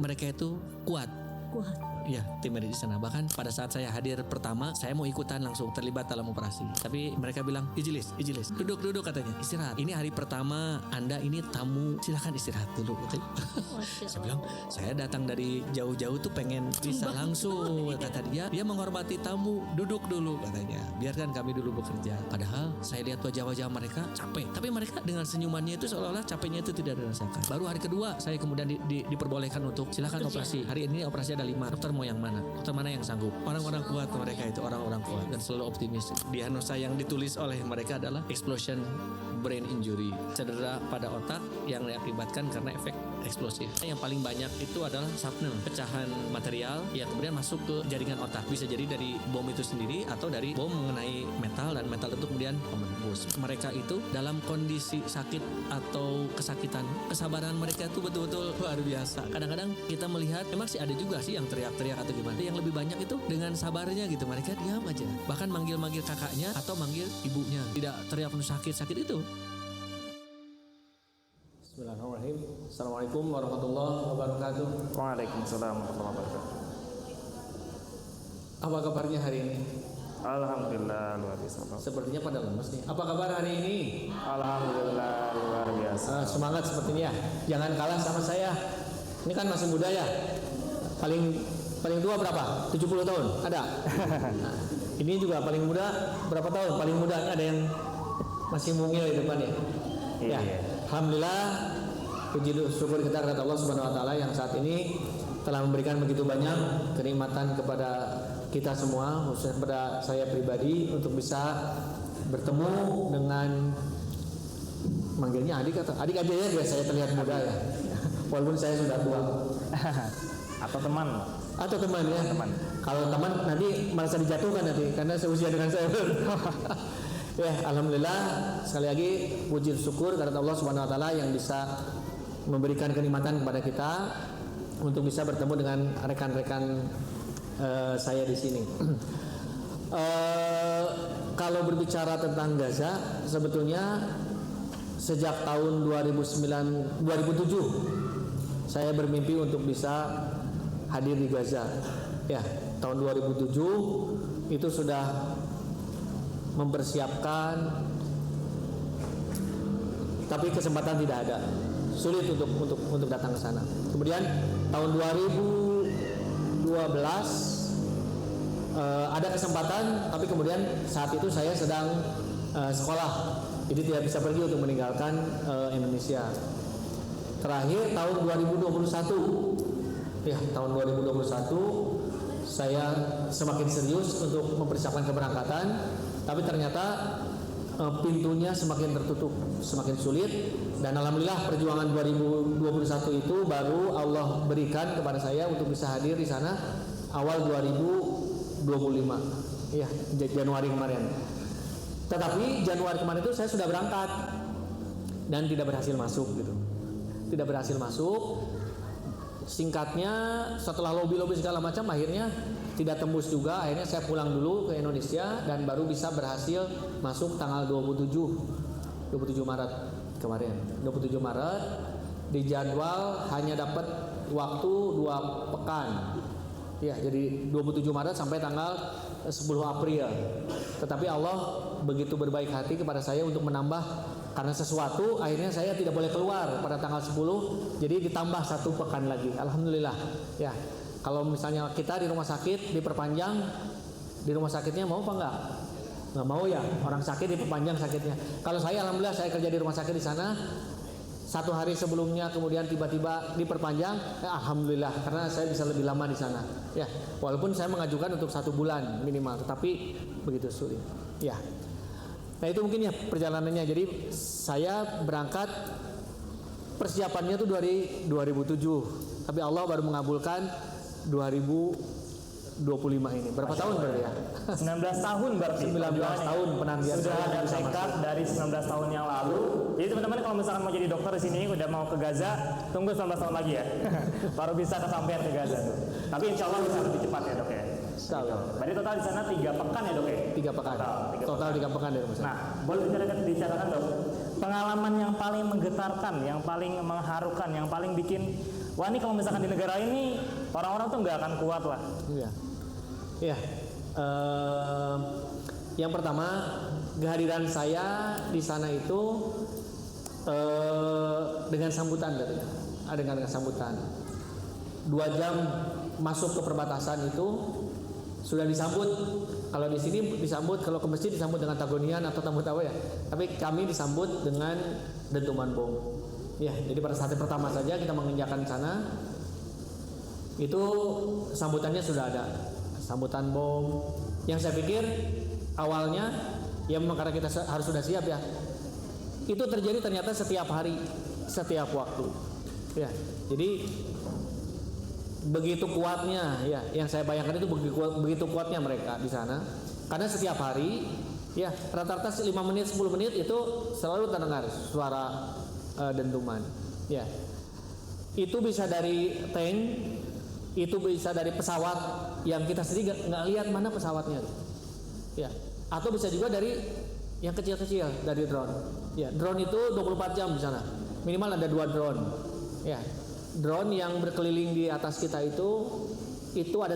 mereka itu kuat. Ya, tim medis di sana. Bahkan pada saat saya hadir pertama, saya mau ikutan langsung terlibat dalam operasi. Tapi mereka bilang, Ijilis, duduk katanya, istirahat. Ini hari pertama Anda ini tamu, silakan istirahat dulu. Saya bilang, saya datang dari jauh-jauh tuh pengen bisa langsung. Kata dia menghormati tamu, duduk dulu katanya. Biarkan kami dulu bekerja. Padahal saya lihat wajah-wajah mereka capek. Tapi mereka dengan senyumannya itu seolah-olah capeknya itu tidak dirasakan. Baru hari kedua saya kemudian diperbolehkan untuk silakan operasi. Hari ini operasi ada 5. Dokter mau yang mana? Dokter mana yang sanggup? Orang-orang kuat mereka itu, orang-orang kuat dan selalu optimis. Diagnosa yang ditulis oleh mereka adalah explosion brain injury, cedera pada otak yang diakibatkan karena efek eksplosif. Yang paling banyak itu adalah shrapnel, pecahan material yang kemudian masuk ke jaringan otak. Bisa jadi dari bom itu sendiri atau dari bom mengenai metal dan metal itu kemudian menembus. Mereka itu dalam kondisi sakit atau kesakitan, kesabaran mereka itu betul-betul luar biasa. Kadang-kadang kita melihat memang sih ada juga sih yang teriak-teriak atau gimana. Yang lebih banyak itu dengan sabarnya gitu. Mereka diam aja. Bahkan manggil-manggil kakaknya atau manggil ibunya. Tidak teriak penuh sakit itu. Bismillahirrahmanirrahim. Assalamualaikum warahmatullahi wabarakatuh. Waalaikumsalam warahmatullahi wabarakatuh. Apa kabarnya hari ini? Alhamdulillah luar biasa. Sepertinya pada lemes nih. Apa kabar hari ini? Alhamdulillah luar biasa. Semangat sepertinya. Jangan kalah sama saya. Ini kan masih muda ya. Paling tua berapa? 70 tahun? Ada? Nah, ini juga paling muda berapa tahun? Paling muda ada yang masih mungil di depannya. Iya. Ya. Alhamdulillah, puji syukur kita kepada Allah Subhanahu wa taala yang saat ini telah memberikan begitu banyak kenikmatan kepada kita semua, khususnya kepada saya pribadi untuk bisa bertemu dengan manggilnya adik aja ya, biar saya terlihat muda ya. Walaupun saya sudah tua. Atau teman Ya. Teman. Kalau teman nanti merasa dijatuhkan nanti karena seusia dengan saya. Ya, alhamdulillah sekali lagi puji syukur kepada Allah Subhanahu wa taala yang bisa memberikan kenikmatan kepada kita untuk bisa bertemu dengan rekan-rekan saya di sini. Kalau berbicara tentang Gaza, sebetulnya sejak tahun 2007 saya bermimpi untuk bisa hadir di Gaza. Ya, tahun 2007 itu sudah mempersiapkan, tapi kesempatan tidak ada, sulit untuk datang ke sana. Kemudian tahun 2012 ada kesempatan, tapi kemudian saat itu saya sedang sekolah, jadi tidak bisa pergi untuk meninggalkan Indonesia. Terakhir tahun 2021, ya tahun 2021 saya semakin serius untuk mempersiapkan keberangkatan, tapi ternyata pintunya semakin tertutup, semakin sulit. Dan alhamdulillah perjuangan 2021 itu baru Allah berikan kepada saya untuk bisa hadir di sana awal 2025, ya Januari kemarin. Tetapi Januari kemarin itu saya sudah berangkat dan tidak berhasil masuk gitu. Tidak berhasil masuk. Singkatnya setelah lobby segala macam akhirnya tidak tembus juga. Akhirnya saya pulang dulu ke Indonesia dan baru bisa berhasil masuk tanggal 27 Maret kemarin. 27 Maret dijadwal hanya dapat waktu 2 pekan. Ya, jadi 27 Maret sampai tanggal 10 April. Tetapi Allah begitu berbaik hati kepada saya untuk menambah, karena sesuatu akhirnya saya tidak boleh keluar pada tanggal 10, jadi ditambah 1 pekan lagi. Alhamdulillah. Ya, kalau misalnya kita di rumah sakit diperpanjang, di rumah sakitnya mau apa enggak? Nggak mau ya, orang sakit diperpanjang sakitnya. Kalau saya alhamdulillah saya kerja di rumah sakit di sana, 1 hari sebelumnya kemudian tiba-tiba diperpanjang, alhamdulillah karena saya bisa lebih lama di sana. Ya, walaupun saya mengajukan untuk 1 bulan minimal, tetapi begitu sulit. Ya. Nah itu mungkin ya perjalanannya. Jadi saya berangkat, persiapannya tuh dari 2007, tapi Allah baru mengabulkan 2025 ini. Berapa tahun berarti ya? 19 tahun berarti. 19 tahun penantian. Sudah ada tekad dari 19 tahun yang lalu. Jadi teman-teman kalau misalkan mau jadi dokter di sini udah mau ke Gaza, tunggu 19 tahun lagi ya. Baru bisa kesampaian ke Gaza tuh. Tapi insya Allah bisa lebih cepat ya dok ya. Berarti total di sana 3 pekan ya dok ya? 3 pekan. Total 3 pekan dari rumah sakit. Nah, boleh diceritakan dok, pengalaman yang paling menggetarkan, yang paling mengharukan, yang paling bikin wah ini kalau misalkan di negara ini orang-orang tuh nggak akan kuat lah. Iya. Iya. Yang pertama, kehadiran saya di sana itu dengan sambutan katanya. Dengan sambutan. 2 jam masuk ke perbatasan itu sudah disambut. Kalau di sini disambut, kalau ke masjid disambut dengan tagonian atau tamu tawa ya. Tapi kami disambut dengan dentuman bom. Ya, jadi pada saat yang pertama saja kita menginjakan sana, itu sambutannya sudah ada, sambutan bom. Yang saya pikir awalnya, ya memang karena kita harus sudah siap ya. Itu terjadi ternyata setiap hari, setiap waktu. Ya, jadi begitu kuatnya ya, yang saya bayangkan itu begitu kuatnya mereka di sana. Karena setiap hari, ya rata-rata 5 menit, 10 menit itu selalu terdengar suara dentuman. Ya, itu bisa dari tank, itu bisa dari pesawat yang kita sendiri nggak lihat mana pesawatnya, ya. Atau bisa juga dari yang kecil-kecil, dari drone. Ya, drone itu 24 jam di sana. Minimal ada 2 drone. Ya, drone yang berkeliling di atas kita itu ada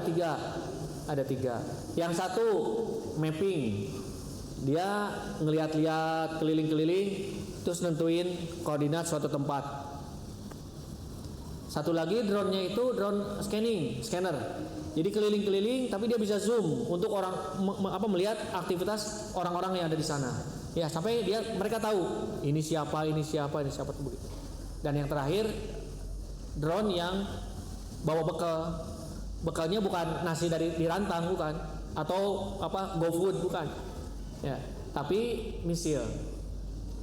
3. Yang satu mapping, dia ngeliat-liat keliling-keliling, terus nentuin koordinat suatu tempat. Satu lagi drone-nya itu drone scanner. Jadi keliling-keliling, tapi dia bisa zoom untuk orang melihat aktivitas orang-orang yang ada di sana. Ya, sampai mereka tahu ini siapa begitu. Dan yang terakhir, drone yang bawa bekal. Bekalnya bukan nasi di rantang, bukan, atau GoFood, bukan. Ya, tapi misil.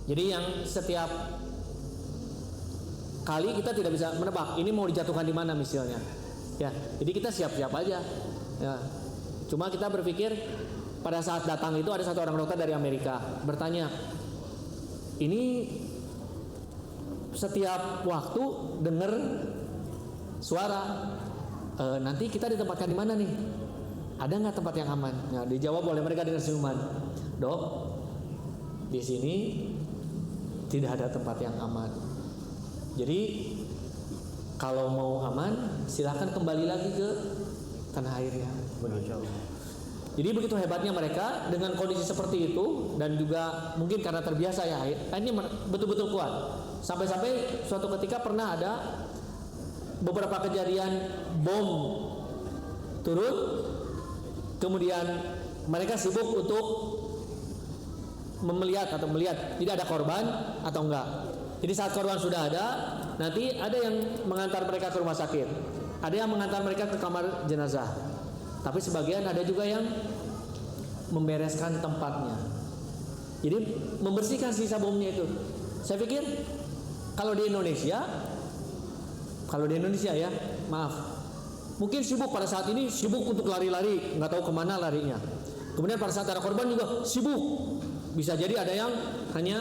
Jadi yang setiap kali kita tidak bisa menebak ini mau dijatuhkan di mana misilnya. Ya, jadi kita siap-siap aja. Ya. Cuma kita berpikir pada saat datang itu ada satu orang dokter dari Amerika bertanya, ini setiap waktu dengar suara, nanti kita ditempatkan di mana nih? Ada nggak tempat yang aman? Nah, dijawab oleh mereka dengan senyuman, dok, di sini tidak ada tempat yang aman. Jadi kalau mau aman, silakan kembali lagi ke tanah airnya. Jadi begitu hebatnya mereka dengan kondisi seperti itu, dan juga mungkin karena terbiasa ya, akhirnya betul-betul kuat. Sampai-sampai suatu ketika pernah ada beberapa kejadian bom turun, kemudian mereka sibuk untuk melihat tidak ada korban atau enggak. Jadi saat korban sudah ada, nanti ada yang mengantar mereka ke rumah sakit, ada yang mengantar mereka ke kamar jenazah. Tapi sebagian ada juga yang membereskan tempatnya. Jadi membersihkan sisa bomnya itu. Saya pikir kalau di Indonesia ya, maaf, mungkin sibuk pada saat ini, sibuk untuk lari-lari, nggak tahu kemana larinya. Kemudian pada saat ada korban juga sibuk. Bisa jadi ada yang hanya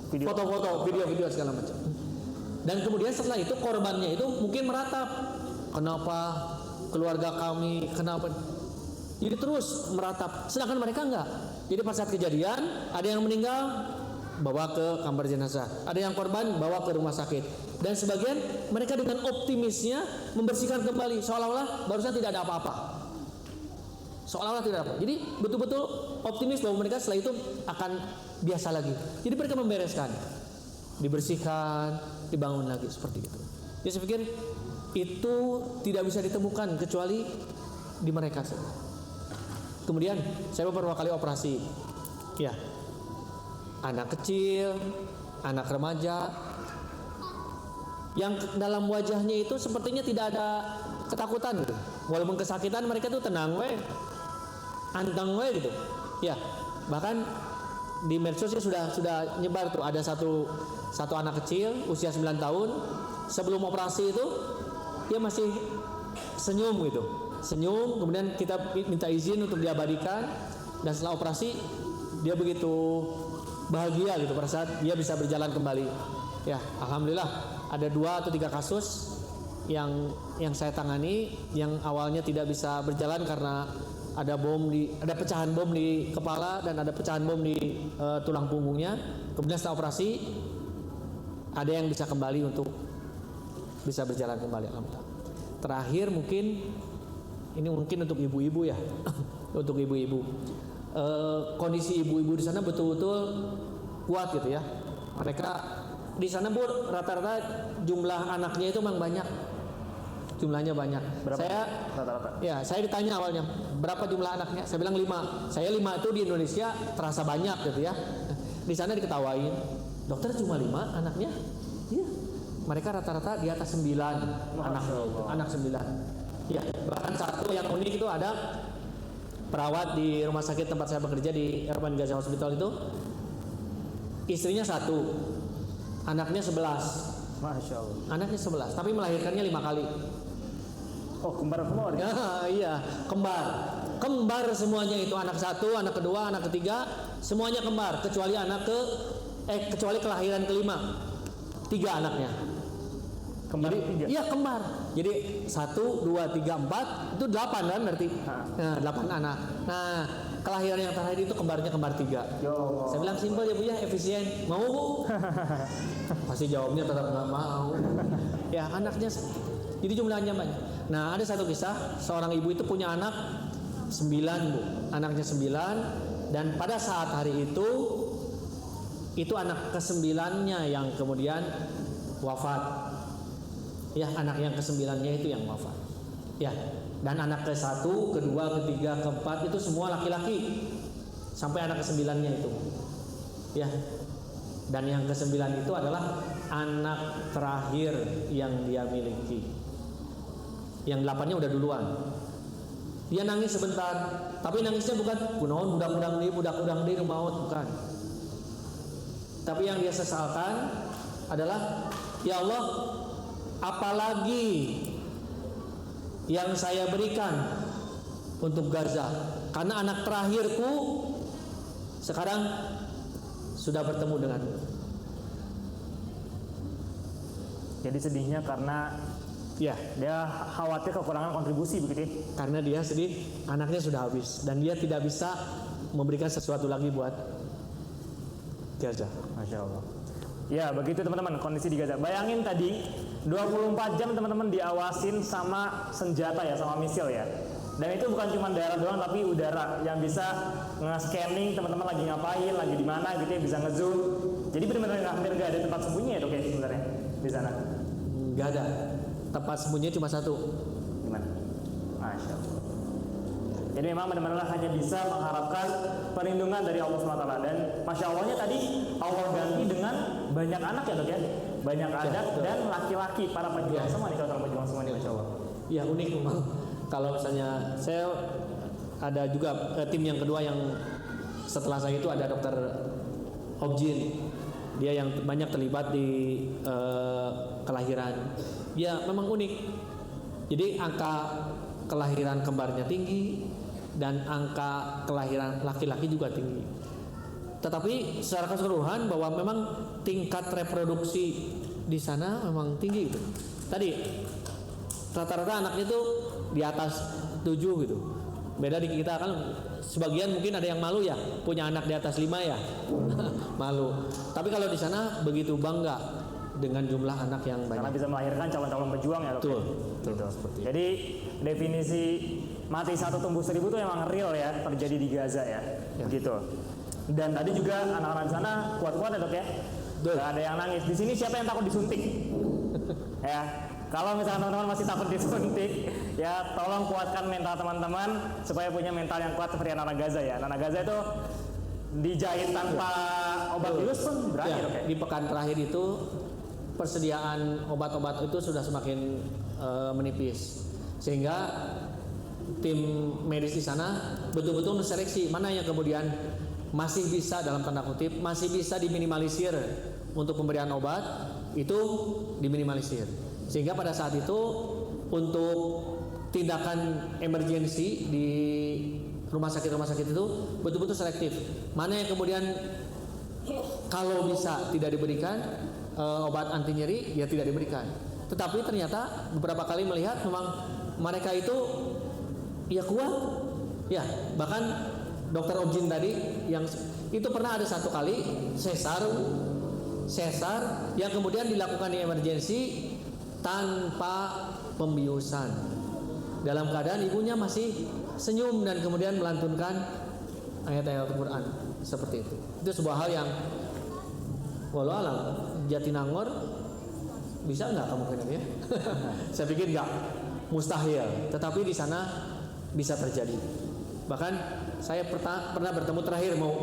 foto-foto, video-video segala macam. Dan kemudian setelah itu korbannya itu mungkin meratap, kenapa keluarga kami, kenapa? Jadi terus meratap. Sedangkan mereka enggak. Jadi pada saat kejadian ada yang meninggal, bawa ke kamar jenazah, ada yang korban bawa ke rumah sakit, dan sebagian mereka dengan optimisnya membersihkan kembali seolah-olah barusan tidak ada apa-apa. Jadi betul-betul optimis bahwa mereka setelah itu akan biasa lagi. Jadi mereka membereskan, dibersihkan, dibangun lagi seperti itu. Jadi saya pikir itu tidak bisa ditemukan kecuali di mereka saja. Kemudian saya beberapa kali operasi, ya, anak kecil, anak remaja, yang dalam wajahnya itu sepertinya tidak ada ketakutan gitu. Walaupun kesakitan, mereka tuh tenang anteng gitu. Ya, bahkan di medsosnya sudah nyebar tuh, ada satu anak kecil usia 9 tahun, sebelum operasi itu dia masih senyum gitu. Senyum, kemudian kita minta izin untuk diabadikan, dan setelah operasi dia begitu bahagia gitu pada saat dia bisa berjalan kembali. Ya, alhamdulillah ada 2 atau 3 kasus yang saya tangani yang awalnya tidak bisa berjalan karena ada pecahan bom di kepala dan ada pecahan bom di tulang punggungnya. Kemudian setelah operasi ada yang bisa kembali untuk bisa berjalan kembali, alhamdulillah. Terakhir mungkin ini mungkin untuk ibu-ibu ya. Untuk ibu-ibu, kondisi ibu-ibu di sana betul-betul kuat gitu ya. Mereka di sana Bu, rata-rata jumlah anaknya itu memang banyak, jumlahnya banyak. Berapa Saya rata-rata? ya, saya ditanya awalnya berapa jumlah anaknya, saya bilang 5. Saya 5 itu di Indonesia terasa banyak gitu ya. Di sana diketawain, dokter cuma 5 anaknya? Iya. Mereka rata-rata di atas 9 anaknya itu, anak 9. Ya, bahkan satu yang unik itu ada perawat di rumah sakit tempat saya bekerja di Urban Gaza Hospital itu, istrinya 1, anaknya 11. Masya Allah. Anaknya 11, tapi melahirkannya 5 kali. Oh, kembar semua dia? Iya, kembar. Kembar semuanya itu, anak 1, anak kedua, anak ketiga, semuanya kembar kecuali kecuali kelahiran kelima. 3 anaknya. Kembar 3? Iya, kembar. Jadi 1, 2, 3, 4 itu 8 kan berarti. Nah, 8 anak. Nah, kelahiran yang terakhir itu kembarnya kembar 3. Yo. Saya bilang simpel ya Bu ya, efisien. Mau Bu? Pasti jawabnya tetap nggak mau. Ya, anaknya jadi jumlahnya banyak. Nah, ada satu kisah, seorang ibu itu punya anak 9 Bu. Anaknya 9, dan pada saat hari itu anak ke-9-nya yang kemudian wafat. Ya, anak yang ke-9-nya itu yang wafat. Ya, dan anak ke-1, ke-2, ke-3, ke-4 itu semua laki-laki. Sampai anak ke-9-nya itu. Ya. Dan yang ke-9 itu adalah anak terakhir yang dia miliki. Yang 8-nya udah duluan. Dia nangis sebentar, tapi nangisnya bukan kunaon budak-budak di maut, bukan. Tapi yang dia sesalkan adalah, ya Allah, apalagi yang saya berikan untuk Gaza, karena anak terakhirku sekarang sudah bertemu denganmu. Jadi sedihnya karena Ya, dia khawatir kekurangan kontribusi begitu. karena dia sedih anaknya sudah habis dan dia tidak bisa memberikan sesuatu lagi buat Gaza. Masya Allah. Ya, begitu teman-teman kondisi di Gaza. Bayangin tadi 24 jam teman-teman diawasin sama senjata ya, sama misil ya. Dan itu bukan cuma darat doang, tapi udara yang bisa nge-scanning teman-teman lagi ngapain, lagi di mana gitu ya, bisa nge-zoom. Jadi benar-benar hampir nggak ada tempat sembunyi ya dok ya sebenarnya di sana. Nggak ada. Tempat sembunyinya cuma 1. Gimana? Masya Allah. Jadi memang benar-benar hanya bisa mengharapkan perlindungan dari Allah SWT. Dan Masya Allahnya tadi Allah ganti dengan banyak anak ya dok ya. Banyak anak dan laki-laki, para pejuang semua nih, kalau pejuang semua nih Masya Allah. Ya, unik memang. Kalau misalnya saya ada juga tim yang kedua yang setelah saya itu ada dokter Objin. Dia yang banyak terlibat di kelahiran. Ya, memang unik. Jadi angka kelahiran kembarnya tinggi dan angka kelahiran laki-laki juga tinggi. Tetapi secara keseluruhan bahwa memang tingkat reproduksi di sana memang tinggi gitu. Tadi rata-rata anaknya itu di atas 7 gitu. Beda di kita kan sebagian mungkin ada yang malu ya, punya anak di atas 5 ya. Malu. Tapi kalau di sana begitu bangga dengan jumlah anak yang banyak. Karena bisa melahirkan calon-calon pejuang ya dok. Betul. Gitu. Jadi definisi mati 1 tumbuh 1000 itu emang real ya, terjadi di Gaza ya. Gitu. Dan tadi juga anak-anak di sana kuat-kuat ya dok ya. Gak ada yang nangis. Di sini siapa yang takut disuntik? Ya. Kalau misalnya teman-teman masih takut disuntik, ya tolong kuatkan mental teman-teman supaya punya mental yang kuat seperti anak-anak Gaza ya. Anak Gaza itu dijahit tanpa obat virus pun berani ya, dok ya. di pekan terakhir itu persediaan obat-obat itu sudah semakin menipis, sehingga tim medis di sana betul-betul menseleksi mana yang kemudian masih bisa dalam tanda kutip masih bisa diminimalisir untuk pemberian obat, itu diminimalisir. Sehingga pada saat itu untuk tindakan emergensi di rumah sakit itu betul-betul selektif. Mana yang kemudian kalau bisa tidak diberikan obat anti nyeri, ya tidak diberikan. Tetapi ternyata beberapa kali melihat memang mereka itu ya kuat. Ya, bahkan dokter Objin tadi yang itu pernah ada 1 kali sesar sesar yang kemudian dilakukan di emergensi tanpa pembiusan. Dalam keadaan ibunya masih senyum dan kemudian melantunkan ayat-ayat Al-Quran seperti itu. Itu sebuah hal yang walau alam Jatinangor bisa nggak kemungkinan ya? Saya pikir nggak, mustahil. Tetapi di sana bisa terjadi. Bahkan saya pernah bertemu terakhir mau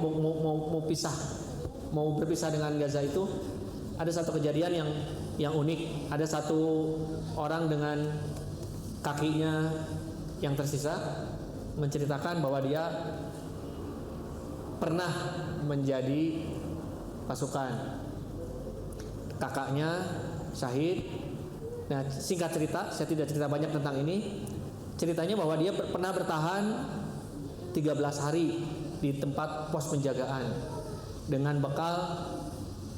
berpisah dengan Gaza itu, ada satu kejadian yang unik. Ada satu orang dengan kakinya yang tersisa menceritakan bahwa dia pernah menjadi pasukan, kakaknya syahid. Nah, singkat cerita, saya tidak cerita banyak tentang ini. Ceritanya bahwa dia pernah bertahan 13 hari di tempat pos penjagaan dengan bekal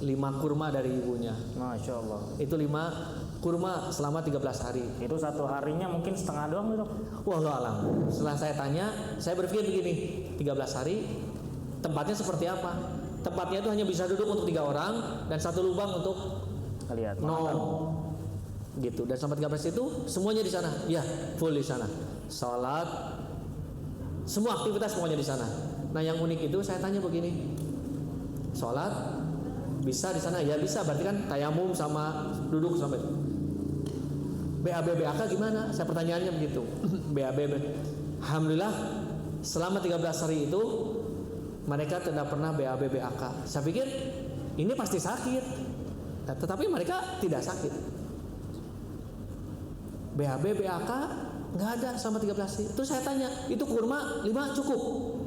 5 kurma dari ibunya. Masya Allah. Itu 5 kurma selama 13 hari. Itu satu harinya mungkin setengah doang dok. Wallahu alam. Setelah saya tanya, saya berpikir begini, 13 hari tempatnya seperti apa? Tempatnya itu hanya bisa duduk untuk 3 orang dan 1 lubang untuk Lihat. gitu. Dan selama 13 itu semuanya di sana. Ya, full di sana. Salat, semua aktivitas semuanya di sana. Nah, yang unik itu saya tanya begini. Salat bisa di sana? Ya bisa, berarti kan tayamum sama duduk sampai. BAB BAK gimana? Saya pertanyaannya begitu. BAB. Alhamdulillah selama 13 hari itu mereka tidak pernah BAB BAK. Saya pikir ini pasti sakit. Nah, tetapi mereka tidak sakit. BAB BAK nggak ada selama 13 hari. Itu saya tanya, itu kurma 5 cukup?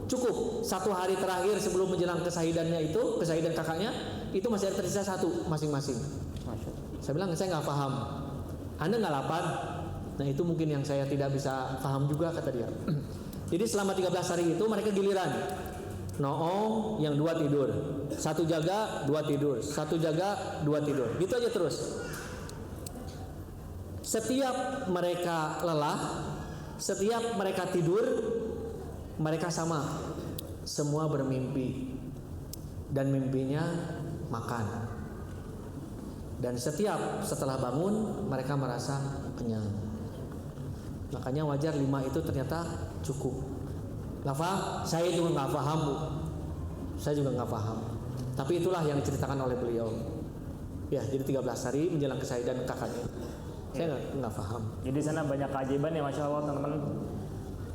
Cukup. 1 hari terakhir sebelum menjelang kesahidannya itu, kesahidan kakaknya, itu masih ada tersisa 1 masing-masing. Saya bilang saya nggak paham. Anda nggak lapar? Nah, itu mungkin yang saya tidak bisa paham juga, kata dia. Jadi selama 13 hari itu mereka giliran. Noong yang 2 tidur, 1 jaga 2 tidur, 1 jaga 2 tidur, gitu aja terus. Setiap mereka lelah, setiap mereka tidur, mereka sama, semua bermimpi, dan mimpinya makan. Dan setelah bangun mereka merasa kenyang. Makanya wajar 5 itu ternyata cukup. Nggak paham? Saya juga nggak paham, Bu. Saya juga nggak paham. Tapi itulah yang diceritakan oleh beliau. Ya, jadi 13 hari menjelang kesahidan kakaknya. Saya nggak paham. Jadi sana banyak keajaiban ya, Masya Allah teman-teman.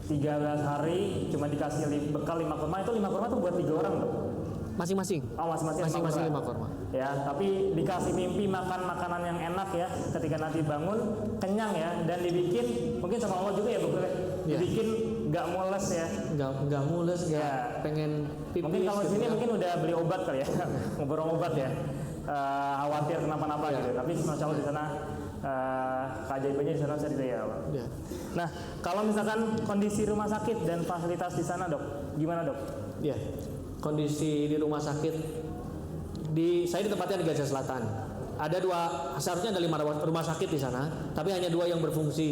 13 hari cuma dikasih bekal 5 kurma. Itu 5 kurma tuh buat 3 orang tuh. Masing-masing. Oh, masing-masing 5 kurma. Ya, tapi dikasih mimpi makan makanan yang enak ya. Ketika nanti bangun kenyang ya, dan dibikin mungkin sama Allah juga ya, Bu. Ya. Dibikin nggak mules ya. Nggak mules, nggak pengen pipis. Mungkin kalau gitu sini ya. mungkin udah beli obat kali ya, mau borong obat ya. Khawatir kenapa-napa gitu. Tapi Masya Allah di sana keajaibannya di sana saya tidak ya, Pak. Ya. Nah, kalau misalkan kondisi rumah sakit dan fasilitas di sana, Dok, gimana, Dok? Ya, kondisi di rumah sakit saya di tempatnya di Gaza Selatan. Ada 2, seharusnya ada 5 rumah sakit di sana, tapi hanya 2 yang berfungsi.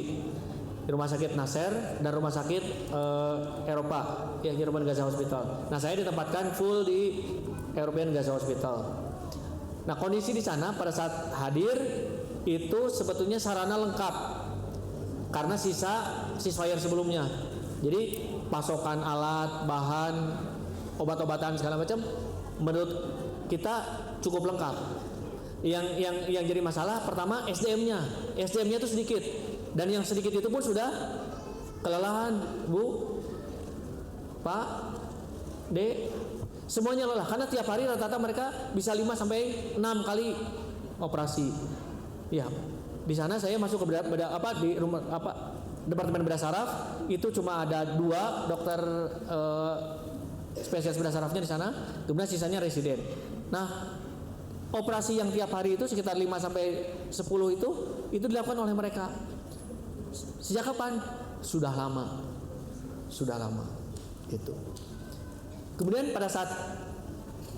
Di Rumah Sakit Nasser dan Rumah Sakit Eropa, ya, European Gaza Hospital. Nah, saya ditempatkan full di European Gaza Hospital. Nah, kondisi di sana pada saat hadir itu sebetulnya sarana lengkap karena sisa ceasefire sebelumnya. Jadi pasokan alat, bahan, obat-obatan segala macam menurut kita cukup lengkap. Yang jadi masalah pertama SDM-nya itu sedikit, dan yang sedikit itu pun sudah kelelahan, Bu, Pak, D, semuanya lelah karena tiap hari rata-rata mereka bisa 5 sampai 6 kali operasi. Ya, di sana saya masuk ke departemen bedah saraf, itu cuma ada 2 dokter spesialis bedah sarafnya di sana, kemudian sisanya residen. Nah, operasi yang tiap hari itu sekitar 5 sampai 10 itu dilakukan oleh mereka. Sejak kapan? Sudah lama gitu. Kemudian pada saat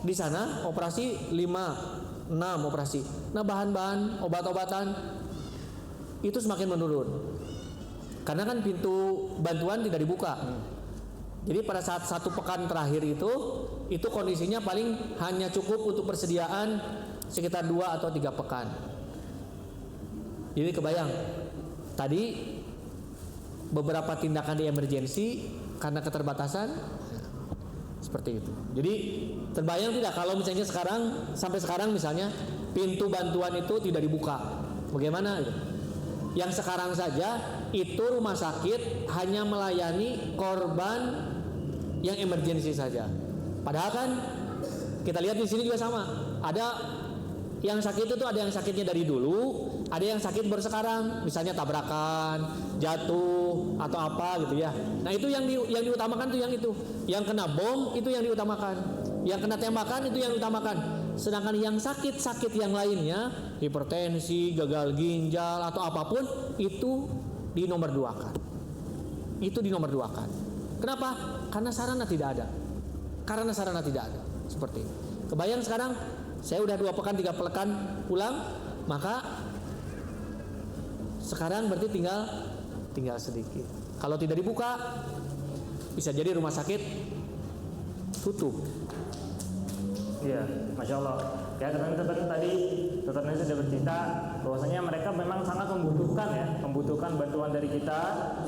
di sana operasi 5, 6 operasi. Nah, bahan-bahan, obat-obatan itu semakin menurun. Karena kan pintu bantuan tidak dibuka. Jadi pada saat 1 pekan terakhir itu kondisinya paling hanya cukup untuk persediaan sekitar 2 atau 3 pekan. Jadi kebayang tadi beberapa tindakan di emergensi karena keterbatasan seperti itu. Jadi terbayang tidak kalau misalnya sampai sekarang misalnya pintu bantuan itu tidak dibuka, bagaimana itu? Yang sekarang saja itu rumah sakit hanya melayani korban yang emergensi saja. Padahal kan kita lihat di sini juga sama. Ada yang sakit itu ada yang sakitnya dari dulu, ada yang sakit baru sekarang, misalnya tabrakan, jatuh atau apa gitu ya. Nah itu yang diutamakan tuh yang itu. Yang kena bom itu yang diutamakan. Yang kena tembakan itu yang diutamakan. Sedangkan yang sakit-sakit yang lainnya, hipertensi, gagal ginjal atau apapun itu di nomor 2-kan. Itu di nomor 2-kan. Kenapa? Karena sarana tidak ada. Seperti itu. Kebayang sekarang saya udah 2 pekan 3 pekan pulang, maka sekarang berarti tinggal sedikit. Kalau tidak dibuka, bisa jadi rumah sakit tutup. Iya, Masya Allah. Ya, teman-teman tadi sudah bercerita bahwasanya mereka memang sangat membutuhkan bantuan dari kita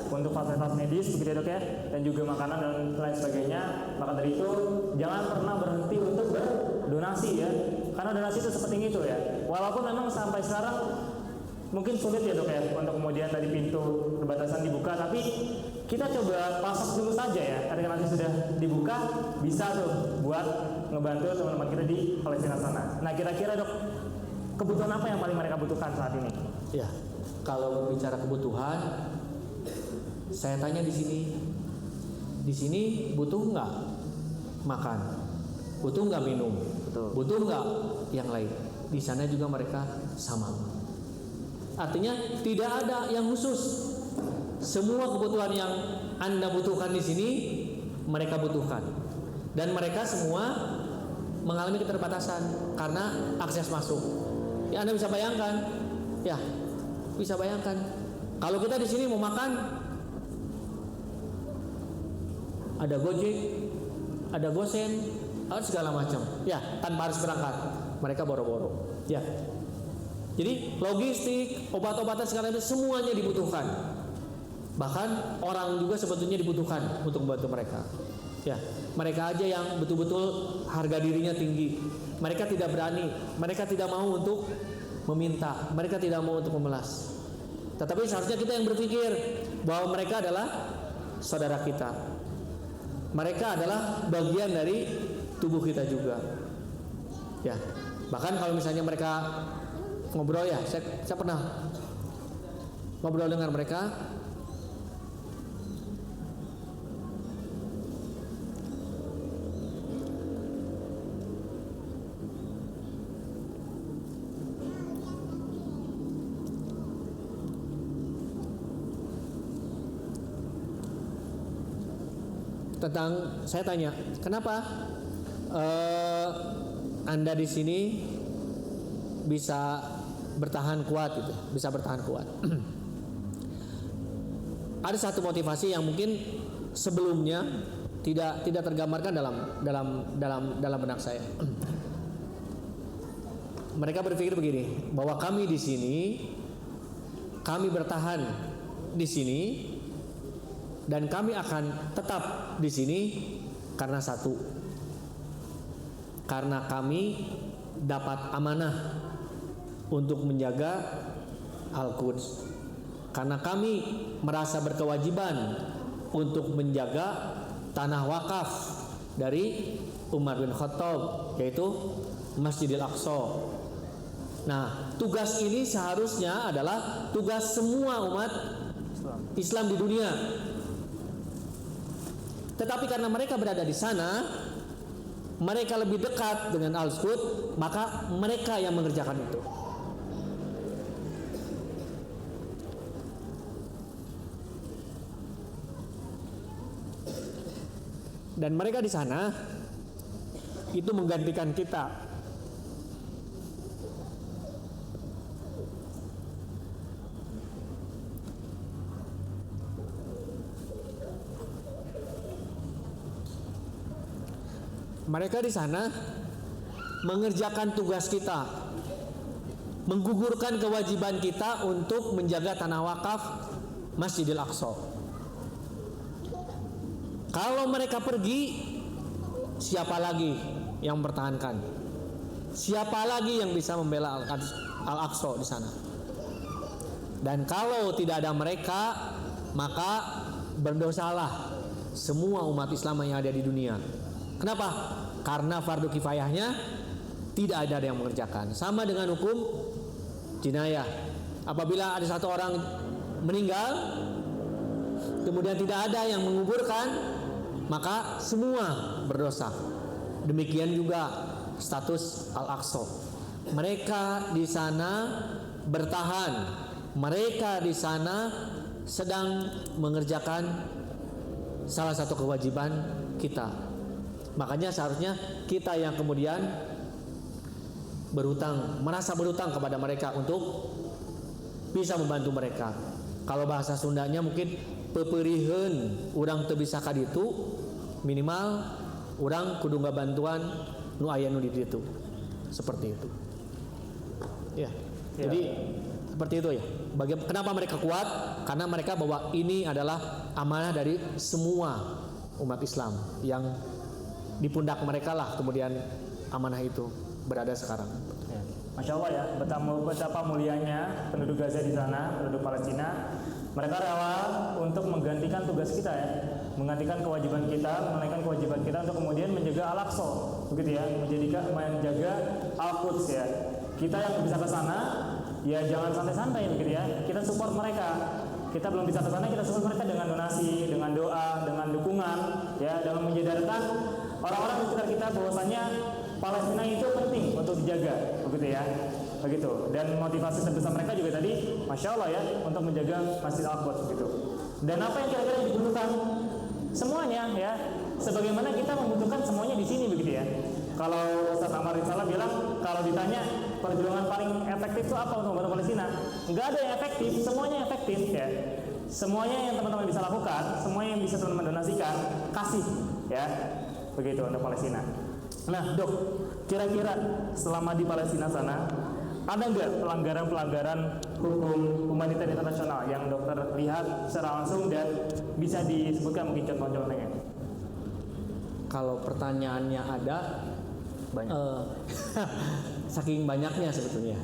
untuk fasilitas medis, begitu ya dok ya, dan juga makanan dan lain sebagainya. Maka dari itu jangan pernah berhenti untuk berdonasi ya, karena donasi itu sepenting itu ya. Walaupun memang sampai sekarang mungkin sulit ya dok ya untuk kemudian tadi pintu perbatasan dibuka, tapi kita coba pasok dulu saja ya. Ketika nanti sudah dibuka, bisa tuh buat ngebantu teman-teman kita di Palestina sana. Nah kira-kira dok, kebutuhan apa yang paling mereka butuhkan saat ini? Ya, kalau berbicara kebutuhan, saya tanya di sini butuh nggak makan, butuh nggak minum, butuh nggak yang lain? Di sana juga mereka sama. Artinya tidak ada yang khusus. Semua kebutuhan yang Anda butuhkan di sini mereka butuhkan, dan mereka semua mengalami keterbatasan karena akses masuk. Ya Anda bisa bayangkan, kalau kita di sini mau makan, ada Gojek, ada Gosen, ada segala macam, ya tanpa harus berangkat, mereka boro-boro, ya. Jadi logistik, obat-obatan segala itu semuanya dibutuhkan. Bahkan orang juga sebetulnya dibutuhkan untuk membantu mereka. Ya, mereka aja yang betul-betul harga dirinya tinggi. Mereka tidak berani, mereka tidak mau untuk meminta, mereka tidak mau untuk memelas. Tetapi seharusnya kita yang berpikir bahwa mereka adalah saudara kita. Mereka adalah bagian dari tubuh kita juga. Ya, bahkan kalau misalnya mereka ngobrol ya, saya pernah ngobrol dengan mereka. Saya tanya, kenapa Anda di sini bisa bertahan kuat gitu, Ada satu motivasi yang mungkin sebelumnya tidak tergambarkan dalam benak saya. Mereka berpikir begini, bahwa kami di sini, kami bertahan di sini, dan kami akan tetap di sini karena satu, karena kami dapat amanah untuk menjaga Al-Quds, karena kami merasa berkewajiban untuk menjaga tanah wakaf dari Umar bin Khattab, yaitu Masjidil Aqsa. Nah, tugas ini seharusnya adalah tugas semua umat Islam di dunia. Tetapi karena mereka berada di sana, mereka lebih dekat dengan Al-Quds, maka mereka yang mengerjakan itu. Dan mereka di sana itu menggantikan kita. Mereka di sana mengerjakan tugas kita, menggugurkan kewajiban kita untuk menjaga tanah wakaf Masjidil Aqsa. Kalau mereka pergi, siapa lagi yang mempertahankan? Siapa lagi yang bisa membela Al-Aqsa di sana? Dan kalau tidak ada mereka, maka berdosalah semua umat Islam yang ada di dunia. Kenapa? Karena fardu kifayahnya tidak ada yang mengerjakan. Sama dengan hukum jinayah. Apabila ada satu orang meninggal, kemudian tidak ada yang menguburkan, maka semua berdosa. Demikian juga status Al-Aqsa. Mereka di sana bertahan. Mereka di sana sedang mengerjakan salah satu kewajiban kita. Makanya seharusnya kita yang kemudian berhutang, merasa berhutang kepada mereka untuk bisa membantu mereka. Kalau bahasa Sundanya mungkin peperiheun urang teu bisa ka ditu, minimal urang kudu bantuan nu aya nu di ditu. Seperti itu. Ya. Jadi seperti itu ya. Kenapa mereka kuat? Karena mereka bahwa ini adalah amanah dari semua umat Islam yang di pundak mereka lah kemudian amanah itu berada sekarang. Ya. Masya Allah ya, betapa mulianya penduduk Gaza di sana, penduduk Palestina. Mereka rela untuk menggantikan tugas kita ya, menggantikan kewajiban kita, menunaikan kewajiban kita untuk kemudian menjaga Al-Aqsa, begitu ya, menjaga Al-Quds ya. Kita yang bisa ke sana, ya jangan santai-santai begitu ya. Kita support mereka. Kita belum bisa ke sana, kita support mereka dengan donasi, dengan doa, dengan dukungan, ya, dengan menyadarkan orang-orang di sekitar kita bahwasanya Palestina itu penting untuk dijaga, begitu ya. Begitu. Dan motivasi terbesar mereka juga tadi, masya Allah ya, untuk menjaga Masjid Al-Quds begitu. Dan apa yang kira-kira dibutuhkan? Semuanya ya. Sebagaimana kita membutuhkan semuanya di sini begitu ya. Kalau Ustaz Amar Risalah bilang, kalau ditanya perjuangan paling efektif itu apa untuk membantu Palestina? Enggak ada yang efektif, semuanya efektif ya. Semuanya yang teman-teman bisa lakukan, semuanya yang bisa teman-teman donasikan, kasih ya. Begitu untuk Palestina. Nah, Dok, kira-kira selama di Palestina sana ada nggak pelanggaran-pelanggaran hukum humanitar internasional yang dokter lihat secara langsung dan bisa disebutkan mungkin contoh-contohnya? Kalau pertanyaannya ada, banyak. Saking banyaknya sebetulnya.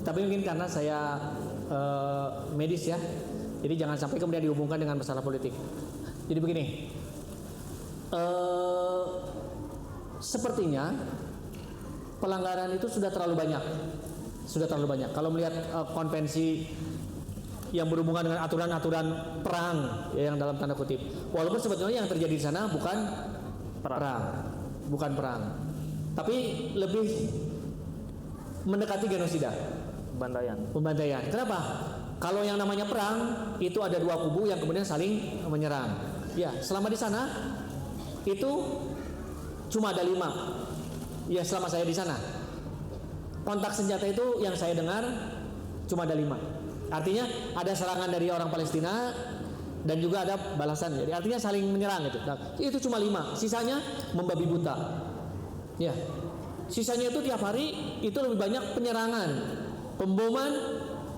Tapi mungkin karena saya medis ya, jadi jangan sampai kemudian dihubungkan dengan masalah politik. Jadi begini, sepertinya pelanggaran itu sudah terlalu banyak. Kalau melihat konvensi yang berhubungan dengan aturan-aturan perang ya, yang dalam tanda kutip, walaupun sebetulnya yang terjadi di sana bukan perang, tapi lebih mendekati genosida, pembantaian. Kenapa? Kalau yang namanya perang itu ada dua kubu yang kemudian saling menyerang. Ya, selama di sana itu cuma ada 5. Ya, selama saya di sana kontak senjata itu yang saya dengar cuma ada 5. Artinya ada serangan dari orang Palestina dan juga ada balasan. Jadi artinya saling menyerang gitu. Nah, itu cuma 5. Sisanya membabi buta. Ya. Sisanya itu tiap hari itu lebih banyak penyerangan, pemboman,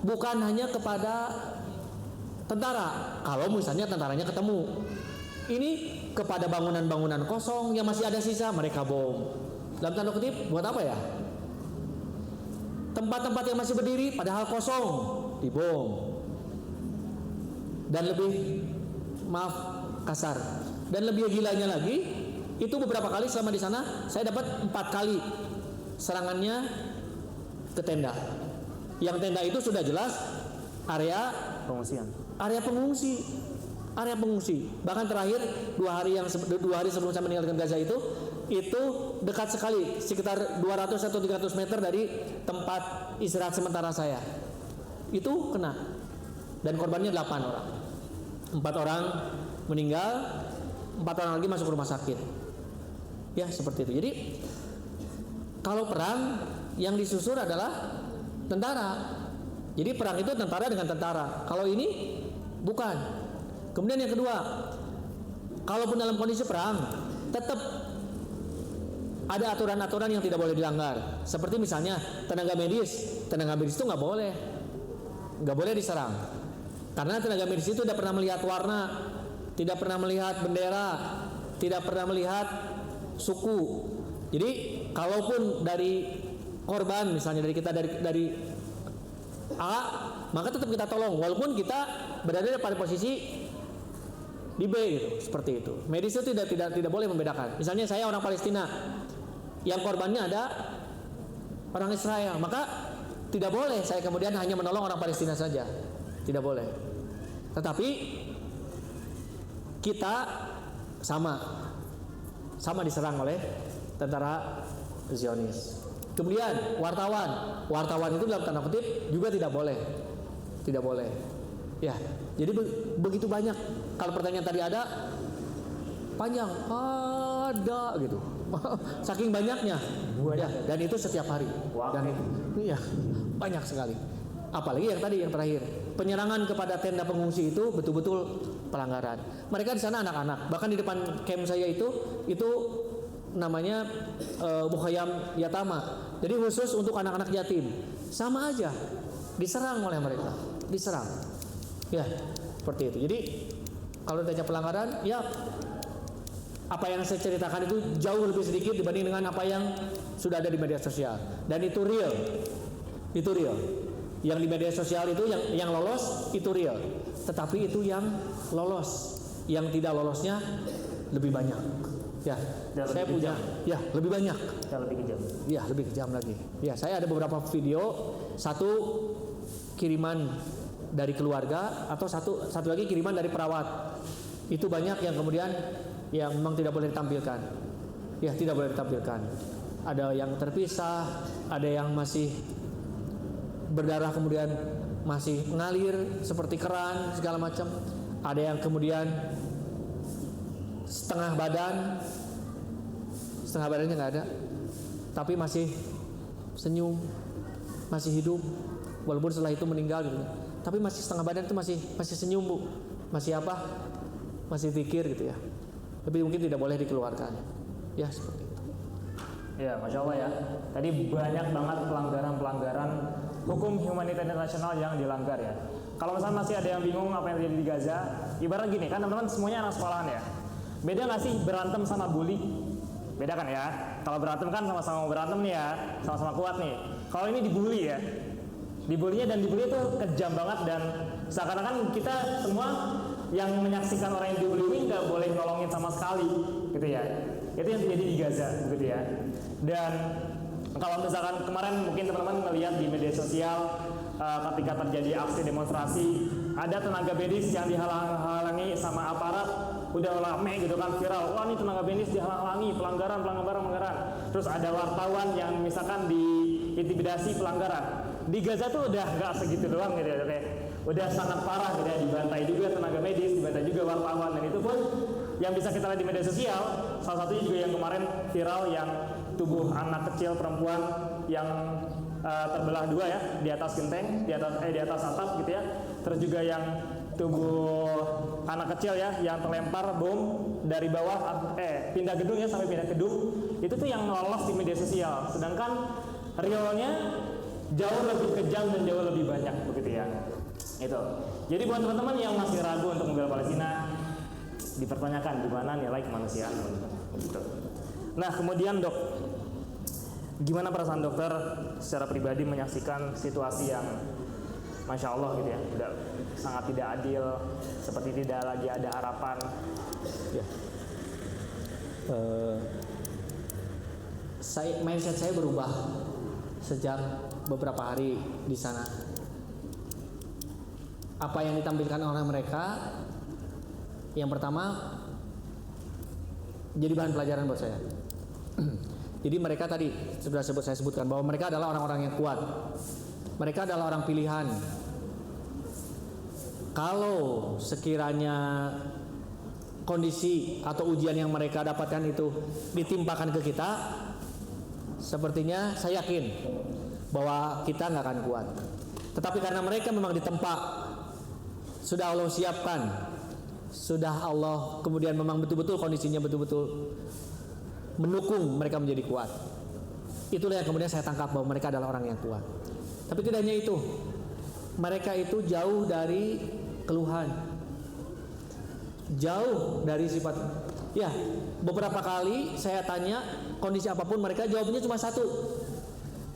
bukan hanya kepada tentara. Kalau misalnya tentaranya ketemu, ini kepada bangunan-bangunan kosong yang masih ada sisa mereka bom. Dalam tanda kutip buat apa ya? Tempat-tempat yang masih berdiri padahal kosong dibom. Dan lebih kasar. Dan lebih gilanya lagi, itu beberapa kali selama di sana saya dapat 4 kali serangannya ke tenda. Yang tenda itu sudah jelas area pengungsi. Bahkan terakhir 2 hari sebelum saya meninggalkan Gaza itu dekat sekali, sekitar 200 atau 300 meter dari tempat istirahat sementara saya. Itu kena. Dan korbannya 8 orang. 4 orang meninggal, 4 orang lagi masuk rumah sakit. Ya, seperti itu. Jadi kalau perang yang disusur adalah tentara. Jadi perang itu tentara dengan tentara. Kalau ini bukan. Kemudian yang kedua, kalaupun dalam kondisi perang, tetap ada aturan-aturan yang tidak boleh dilanggar. Seperti misalnya tenaga medis itu nggak boleh diserang. Karena tenaga medis itu tidak pernah melihat warna, tidak pernah melihat bendera, tidak pernah melihat suku. Jadi kalaupun dari korban misalnya dari kita dari A, maka tetap kita tolong walaupun kita berada pada posisi di B gitu, seperti itu. Medis itu tidak boleh membedakan. Misalnya saya orang Palestina, yang korbannya ada orang Israel, maka tidak boleh saya kemudian hanya menolong orang Palestina saja, tidak boleh. Tetapi kita sama diserang oleh tentara Zionis. Kemudian wartawan itu dalam tanda kutip juga tidak boleh. Ya, jadi begitu banyak. Kalau pertanyaan tadi ada panjang, ada gitu. Saking banyaknya. Ya, dan itu setiap hari. Dan iya, banyak sekali. Apalagi yang tadi yang terakhir, penyerangan kepada tenda pengungsi itu betul-betul pelanggaran. Mereka di sana anak-anak. Bahkan di depan camp saya itu namanya Mukhayam Yatama. Jadi khusus untuk anak-anak yatim. Sama aja diserang oleh mereka, diserang. Ya, seperti itu. Jadi kalau ditanya pelanggaran, ya apa yang saya ceritakan itu jauh lebih sedikit dibanding dengan apa yang sudah ada di media sosial. Dan itu real. Itu real. Yang di media sosial itu yang lolos itu real. Tetapi itu yang lolos. Yang tidak lolosnya lebih banyak. Ya, saya punya. Ya, lebih banyak. Lebih kejam. Ya, lebih kejam lagi. Ya, saya ada beberapa video. Satu kiriman dari keluarga atau satu lagi kiriman dari perawat. Itu banyak yang kemudian yang memang tidak boleh ditampilkan. Ya, tidak boleh ditampilkan. Ada yang terpisah, ada yang masih berdarah kemudian masih mengalir seperti keran segala macam. Ada yang kemudian setengah badannya nggak ada, tapi masih senyum, masih hidup, walaupun setelah itu meninggal gitu. Tapi masih setengah badan itu masih senyum bu, masih pikir gitu ya. Tapi mungkin tidak boleh dikeluarkan. Ya seperti itu. Ya, Masya Allah ya. Tadi banyak banget pelanggaran hukum humaniter internasional yang dilanggar ya. Kalau misalnya masih ada yang bingung apa yang terjadi di Gaza, ibarat gini kan teman-teman semuanya anak sekolahan ya. Beda nggak sih berantem sama bully? Beda kan ya. Kalau berantem kan sama-sama berantem nih ya, sama-sama kuat nih. Kalau ini dibully ya, dibulinya itu kejam banget dan seakan-akan kita semua yang menyaksikan orang yang dibully ini nggak boleh nolongin sama sekali, gitu ya. Itu yang terjadi di Gaza, gitu ya. Dan kalau misalkan kemarin mungkin teman-teman melihat di media sosial ketika terjadi aksi demonstrasi, ada tenaga medis yang dihalang-halangi sama aparat, udah rame gitu kan viral. Wah, ini tenaga medis dihalang-halangi, pelanggaran. Terus ada wartawan yang misalkan diintimidasi pelanggaran. Di Gaza tuh udah nggak segitu doang gitu ya, udah sangat parah gitu ya, dibantai juga tenaga medis, dibantai juga wartawan, dan itu pun yang bisa kita lihat di media sosial. Salah satunya juga yang kemarin viral yang tubuh anak kecil perempuan yang terbelah dua ya, di atas genteng, di atas atap gitu ya. Terus juga yang tubuh anak kecil ya yang terlempar bom dari bawah pindah gedung ya, sampai pindah gedung. Itu tuh yang lolos di media sosial. Sedangkan realnya jauh lebih kejam dan jauh lebih banyak begitu ya. Itu. Jadi buat teman-teman yang masih ragu untuk membela Palestina, dipertanyakan di mana nilai kemanusiaan gitu. Nah, kemudian Dok, gimana perasaan dokter secara pribadi menyaksikan situasi yang Masya Allah gitu ya, udah sangat tidak adil, seperti tidak lagi ada harapan ya. Mindset saya berubah sejak beberapa hari di sana. Apa yang ditampilkan oleh mereka, yang pertama jadi bahan pelajaran buat saya. Jadi mereka tadi sudah saya sebutkan bahwa mereka adalah orang-orang yang kuat. Mereka adalah orang pilihan. Kalau sekiranya kondisi atau ujian yang mereka dapatkan itu ditimpakan ke kita, sepertinya saya yakin bahwa kita nggak akan kuat. Tetapi karena mereka memang ditempa, sudah Allah siapkan, sudah Allah kemudian memang betul-betul kondisinya betul-betul mendukung mereka menjadi kuat. Itulah yang kemudian saya tangkap bahwa mereka adalah orang yang kuat. Tapi tidak hanya itu, mereka itu jauh dari keluhan, jauh dari sifat. Ya, beberapa kali saya tanya kondisi apapun, mereka jawabnya cuma satu,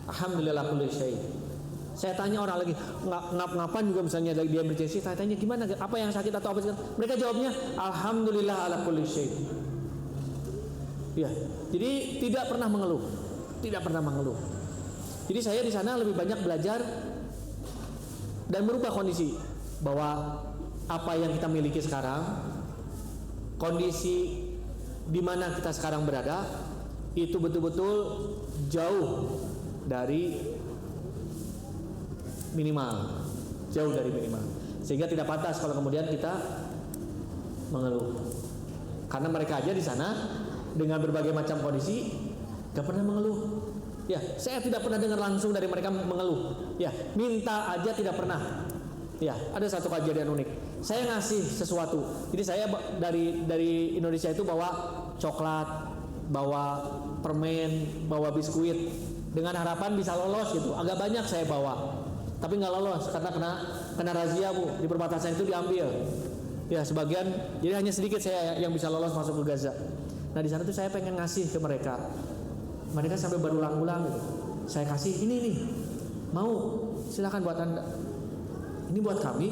alhamdulillah kulli syai. Saya tanya orang lagi, ngap-ngapan juga misalnya dia emergency, saya tanya gimana, apa yang sakit atau apa sih? Mereka jawabnya alhamdulillah ala kulli syai. Ya, jadi tidak pernah mengeluh, tidak pernah mengeluh. Jadi saya di sana lebih banyak belajar dan merubah kondisi, bahwa apa yang kita miliki sekarang, kondisi di mana kita sekarang berada, itu betul-betul jauh dari minimal, jauh dari minimal, sehingga tidak pantas kalau kemudian kita mengeluh. Karena mereka aja di sana dengan berbagai macam kondisi gak pernah mengeluh. Ya, saya tidak pernah dengar langsung dari mereka mengeluh. Ya, minta aja tidak pernah. Ya, ada satu kejadian unik. Saya ngasih sesuatu. Jadi saya dari Indonesia itu bawa coklat, bawa permen, bawa biskuit dengan harapan bisa lolos gitu. Agak banyak saya bawa, tapi nggak lolos karena kena razia, Bu. Di perbatasan itu diambil. Ya, sebagian, jadi hanya sedikit saya yang bisa lolos masuk ke Gaza. Nah, di sana tuh saya pengen ngasih ke mereka. Mereka sampai berulang-ulang gitu. Saya kasih ini nih, mau silakan buat Anda. Ini buat kami.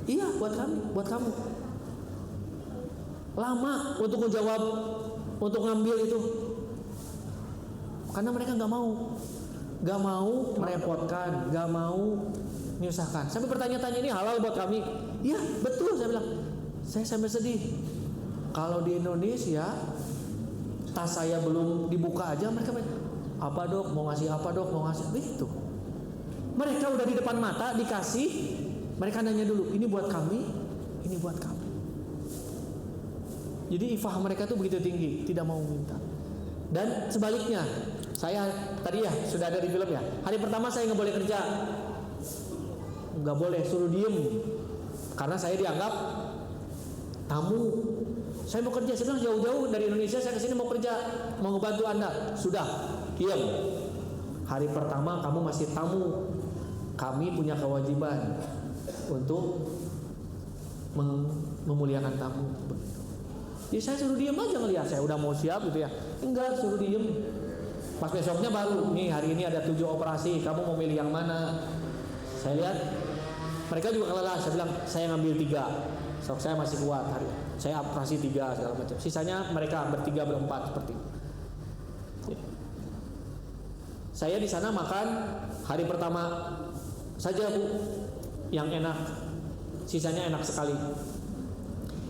Iya, buat kami, buat kamu. Lama untuk menjawab, untuk ngambil itu, karena mereka nggak mau merepotkan, nggak mau menyusahkan. Sampai bertanya-tanya, ini halal buat kami. Iya, betul, saya bilang. Saya sampai sedih. Kalau di Indonesia, tas saya belum dibuka aja mereka apa dok, mau ngasih apa dok, mau ngasih begitu. Mereka udah di depan mata dikasih, mereka nanya dulu, ini buat kami, ini buat kami. Jadi ifah mereka tuh begitu tinggi, tidak mau minta. Dan sebaliknya, saya tadi ya sudah ada di film ya, hari pertama saya nggak boleh kerja, nggak boleh, suruh diem, karena saya dianggap tamu. Saya mau kerja, saya bilang jauh-jauh dari Indonesia saya kesini mau kerja, mau ngebantu Anda. Sudah, diam. Hari pertama kamu masih tamu, kami punya kewajiban untuk memuliakan tamu. Jadi saya suruh diam aja ngelihat, saya udah mau siap gitu ya. Enggak, suruh diam. Pas besoknya baru, nih hari ini ada 7 operasi, kamu mau milih yang mana? Saya lihat mereka juga kelelah, saya bilang saya ngambil 3. So, saya masih kuat hari. Saya operasi 3 segala macam. Sisanya mereka bertiga berempat seperti itu. Ya. Saya di sana makan hari pertama saja, Bu, yang enak. Sisanya enak sekali.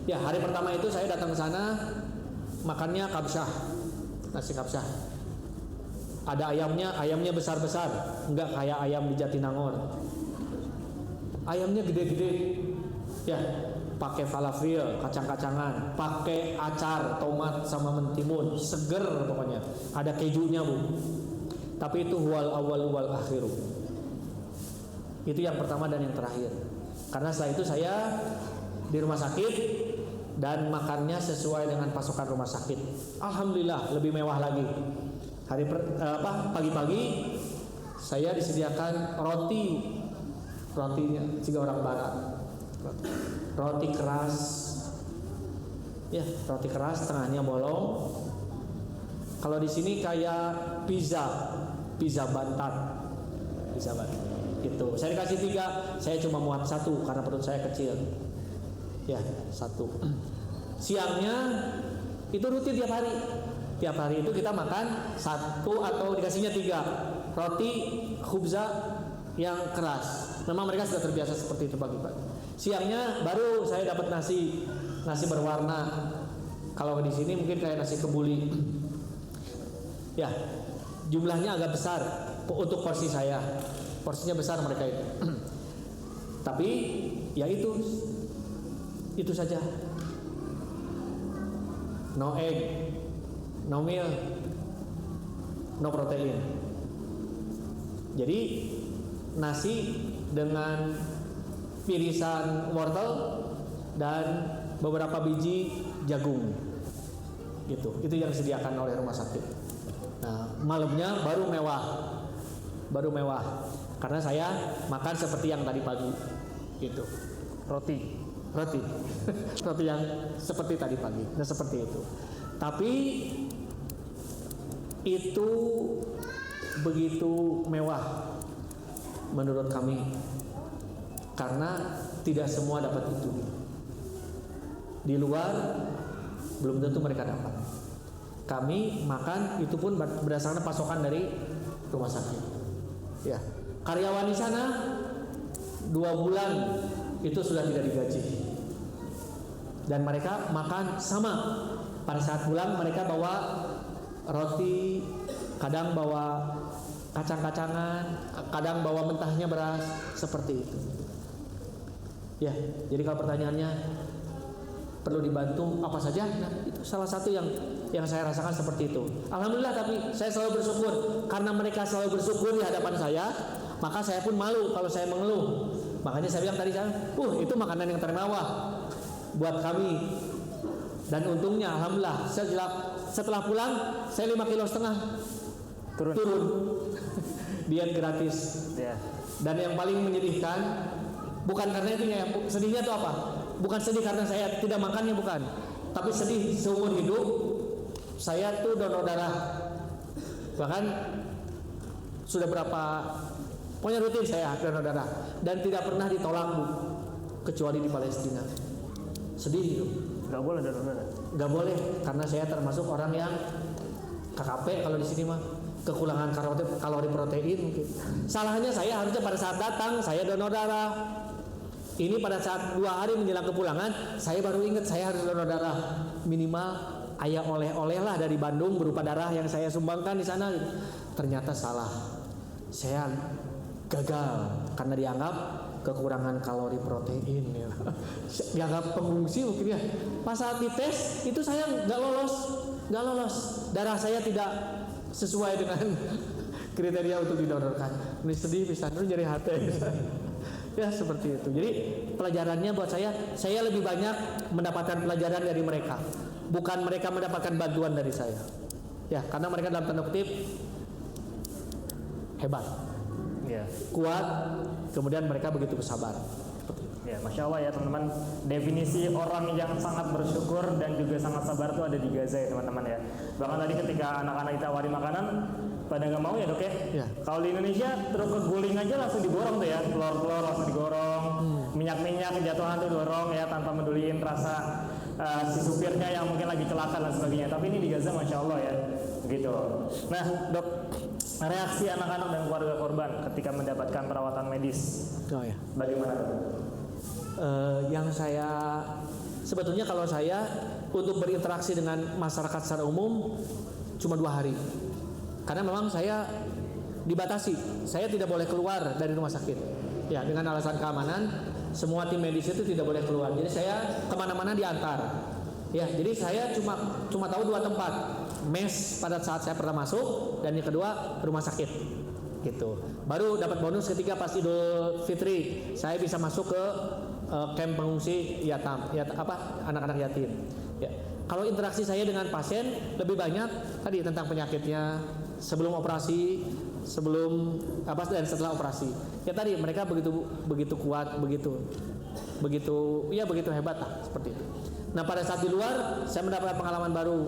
Ya, hari pertama itu saya datang ke sana makannya kabsyah, nasi kabsyah. Ada ayamnya besar-besar, enggak kayak ayam di Jatinangor. Ayamnya gede-gede. Ya, pakai falafel, kacang-kacangan, pakai acar, tomat sama mentimun, seger pokoknya. Ada kejunya, Bu. Tapi itu wal awal wal akhiru. Itu yang pertama dan yang terakhir. Karena setelah itu saya di rumah sakit dan makannya sesuai dengan pasokan rumah sakit. Alhamdulillah lebih mewah lagi. Pagi-pagi saya disediakan rotinya juga orang barat. Roti keras, ya roti keras, tengahnya bolong. Kalau di sini kayak pizza bantat. Gitu. Saya dikasih 3, saya cuma muat 1 karena perut saya kecil. Ya 1. Siangnya itu rutin tiap hari. Tiap hari itu kita makan 1 atau dikasihnya 3 roti khubza yang keras. Memang mereka sudah terbiasa seperti itu pagi-pagi. Siangnya baru saya dapat nasi berwarna. Kalau di sini mungkin kayak nasi kebuli. Ya, jumlahnya agak besar untuk porsi saya. Porsinya besar mereka itu. Tapi ya itu saja. No egg, no milk, no protein. Jadi nasi dengan irisan wortel dan beberapa biji jagung. gitu. Itu yang disediakan oleh rumah sakit. Nah, malamnya baru mewah karena saya makan seperti yang tadi pagi gitu, roti roti yang seperti tadi pagi. Nah, seperti itu. Tapi itu begitu mewah menurut kami karena tidak semua dapat itu. Di luar belum tentu mereka dapat. Kami makan itu pun berdasarkan pasokan dari rumah sakit. Ya, karyawan di sana 2 bulan itu sudah tidak digaji. Dan mereka makan sama. Pada saat pulang mereka bawa roti, kadang bawa kacang-kacangan, kadang bawa mentahnya beras, seperti itu. Ya, jadi kalau pertanyaannya perlu dibantu apa saja, nah itu salah satu yang saya rasakan seperti itu. Alhamdulillah, tapi saya selalu bersyukur karena mereka selalu bersyukur di hadapan saya, maka saya pun malu kalau saya mengeluh. Makanya saya bilang tadi, itu makanan yang termewah buat kami. Dan untungnya alhamdulillah setelah pulang saya 5,5 kilo turun. Diet gratis. Yeah. Dan yang paling menyedihkan bukan karena itu ya, sedihnya itu apa? Bukan sedih karena saya tidak makannya, bukan. Tapi sedih seumur hidup saya tuh donor darah. Bahkan sudah pokoknya rutin saya donor darah dan tidak pernah ditolak, Bu, kecuali di Palestina. Sedih itu. Gak boleh donor darah. Gak boleh karena saya termasuk orang yang KKP kalau di sini mah, kekurangan kalori protein mungkin. Salahnya saya harusnya pada saat datang saya donor darah. Ini pada saat 2 hari menjelang kepulangan saya baru ingat saya harus donor darah. Minimal ayah oleh-oleh lah dari Bandung berupa darah yang saya sumbangkan di sana. Ternyata salah. Saya gagal karena dianggap kekurangan kalori protein ya. Dianggap pengungsi mungkin ya. Pas saat dites itu saya nggak lolos. Darah saya tidak sesuai dengan kriteria untuk didonorkan. Ini sedih bisa jadi hati. Ya seperti itu. Jadi pelajarannya buat saya lebih banyak mendapatkan pelajaran dari mereka, bukan mereka mendapatkan bantuan dari saya. Ya, karena mereka dalam tanda kutip hebat, ya, kuat, kemudian mereka begitu bersabar. Ya, Masya Allah ya teman-teman, definisi orang yang sangat bersyukur dan juga sangat sabar itu ada di Gaza ya teman-teman ya. Bahkan tadi ketika anak-anak ditawari makanan pada nggak mau ya dok ya. Kalau di Indonesia terus keguling aja langsung digorong tuh ya, telur langsung digorong, minyak kejatuhan tuh dorong ya tanpa meduliin rasa si supirnya yang mungkin lagi celaka dan sebagainya. Tapi ini di Gaza Masya Allah ya, gitu. Nah dok, reaksi anak-anak dan keluarga korban ketika mendapatkan perawatan medis, bagaimana dok? Yang saya sebetulnya kalau saya untuk berinteraksi dengan masyarakat secara umum cuma 2 hari. Karena memang saya dibatasi, saya tidak boleh keluar dari rumah sakit. Ya, dengan alasan keamanan, semua tim medis itu tidak boleh keluar. Jadi saya kemana-mana diantar. Ya, jadi saya cuma tahu 2 tempat, mes pada saat saya pertama masuk dan yang kedua rumah sakit. Gitu. Baru dapat bonus ketika pas Idul Fitri, saya bisa masuk ke camp pengungsi anak-anak yatim. Ya. Kalau interaksi saya dengan pasien lebih banyak tadi tentang penyakitnya, sebelum operasi, dan setelah operasi. Ya tadi mereka begitu kuat, begitu hebat lah seperti itu. Nah pada saat di luar saya mendapat pengalaman baru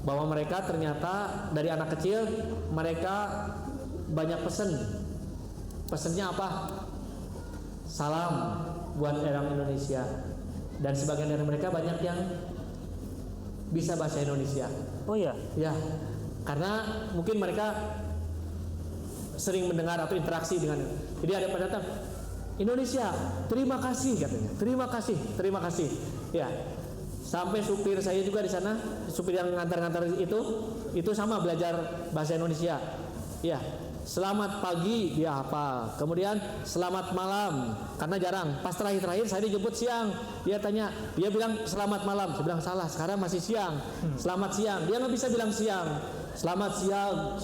bahwa mereka ternyata dari anak kecil mereka banyak pesennya apa? Salam buat orang Indonesia, dan sebagian dari mereka banyak yang bisa bahasa Indonesia. Oh iya? Ya, karena mungkin mereka sering mendengar atau interaksi dengan. Jadi ada pendatang Indonesia, terima kasih katanya, terima kasih. Ya, sampai supir saya juga di sana, supir yang ngantar-ngantar itu sama belajar bahasa Indonesia. Ya, selamat pagi dia hafal, kemudian selamat malam karena jarang. Pas terakhir saya dijemput siang, dia bilang selamat malam, saya bilang salah, sekarang masih siang. Selamat siang, dia nggak bisa bilang siang. Selamat siang.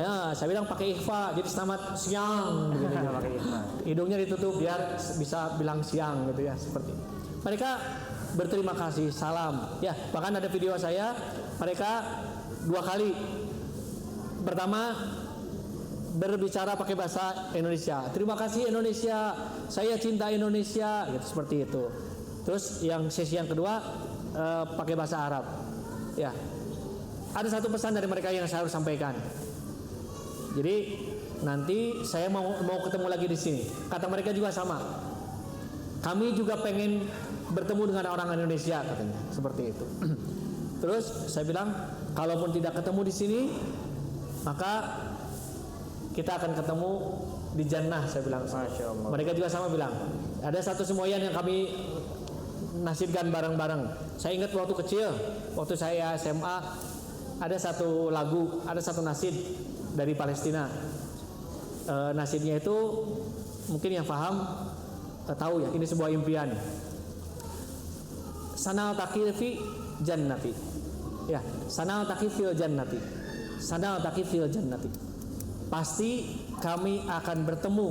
Ya, saya bilang pakai ikhfa, jadi selamat siang. Hidungnya ditutup biar bisa bilang siang gitu ya, seperti. Mereka berterima kasih, salam. Ya, bahkan ada video saya, mereka 2 kali. Pertama berbicara pakai bahasa Indonesia. Terima kasih Indonesia, saya cinta Indonesia, gitu, seperti itu. Terus yang sesi yang kedua pakai bahasa Arab. Ya, ada satu pesan dari mereka yang saya harus sampaikan. Jadi nanti saya mau ketemu lagi di sini. Kata mereka juga sama. Kami juga pengen bertemu dengan orang Indonesia, katanya, seperti itu. Terus saya bilang, kalaupun tidak ketemu di sini, maka kita akan ketemu di Jannah, saya bilang. Masya Allah. Mereka juga sama bilang, ada satu semboyan yang kami nasibkan bareng-bareng. Saya ingat waktu kecil, waktu saya SMA, ada satu lagu, ada satu nasib dari Palestina. Nasibnya itu mungkin yang paham tahu ya, ini sebuah impian. Sanal takifi jannati. Ya, sanal takifi jannati. Sanal takifi jannati. Pasti kami akan bertemu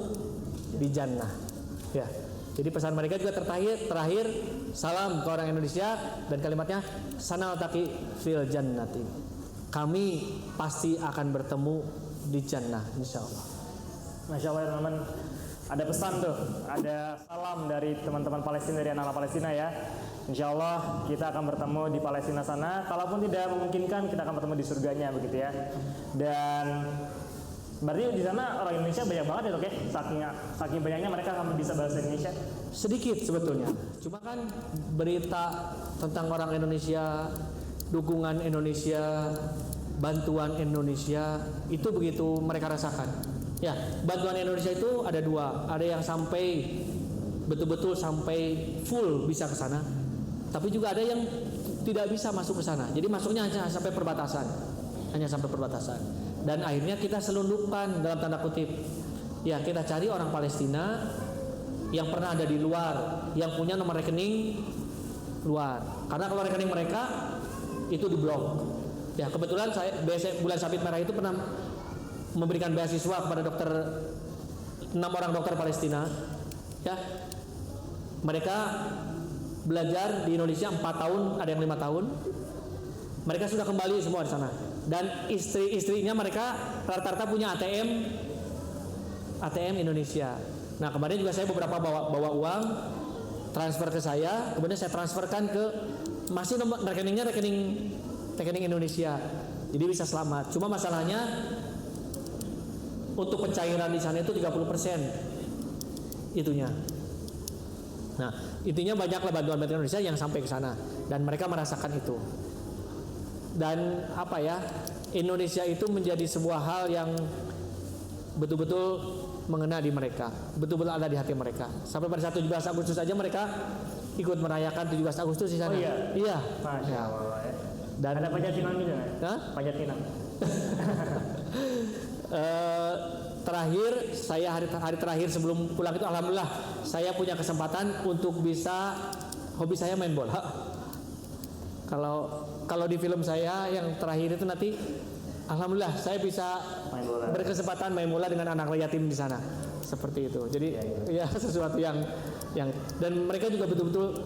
di jannah. Ya. Jadi pesan mereka juga terakhir salam ke orang Indonesia dan kalimatnya sanal takifi jannati. Kami pasti akan bertemu di jannah, insyaallah. Masya Allah, teman-teman. Ada pesan tuh, ada salam dari teman-teman Palestina, dari anak-anak Palestina ya. Insya Allah kita akan bertemu di Palestina sana. Kalaupun tidak memungkinkan, kita akan bertemu di surganya, begitu ya. Dan berarti di sana orang Indonesia banyak banget ya, Dok ya? Saking banyaknya mereka akan bisa bahasa Indonesia. Sedikit sebetulnya. Cuma kan berita tentang orang Indonesia, dukungan Indonesia, bantuan Indonesia itu begitu mereka rasakan. Ya, bantuan Indonesia itu ada 2, ada yang sampai betul-betul sampai full bisa ke sana, tapi juga ada yang tidak bisa masuk ke sana. Jadi masuknya hanya sampai perbatasan, dan akhirnya kita selundupkan dalam tanda kutip. Ya, kita cari orang Palestina yang pernah ada di luar, yang punya nomor rekening luar, karena kalau rekening mereka itu diblok. Ya, kebetulan saya Bulan Sabit Merah itu pernah memberikan beasiswa kepada 6 orang dokter Palestina. Ya, mereka belajar di Indonesia 4 tahun, ada yang 5 tahun. Mereka sudah kembali semua di sana. Dan istri-istrinya mereka rata-rata punya ATM Indonesia. Nah, kemarin juga saya beberapa bawa uang transfer ke saya, kemudian saya transferkan ke masih nomor rekeningnya rekening Indonesia. Jadi bisa selamat. Cuma masalahnya untuk pencairan di sana itu 30% itunya. Nah, intinya banyaklah bantuan Indonesia yang sampai ke sana dan mereka merasakan itu. Dan apa ya, Indonesia itu menjadi sebuah hal yang betul-betul mengena di mereka, betul-betul ada di hati mereka. Sampai pada 17 Agustus saja mereka ikut merayakan 17 Agustus di sana. Oh iya. Iya. Masya Allah. Ya. Dan ada Panjatinan gitu nggak? Hah? Panjatinan. Terakhir saya hari terakhir sebelum pulang itu alhamdulillah saya punya kesempatan untuk bisa, hobi saya main bola. Kalau di film saya yang terakhir itu nanti alhamdulillah saya bisa berkesempatan main bola dengan anak yatim di sana. Seperti itu. Jadi ya sesuatu yang dan mereka juga betul-betul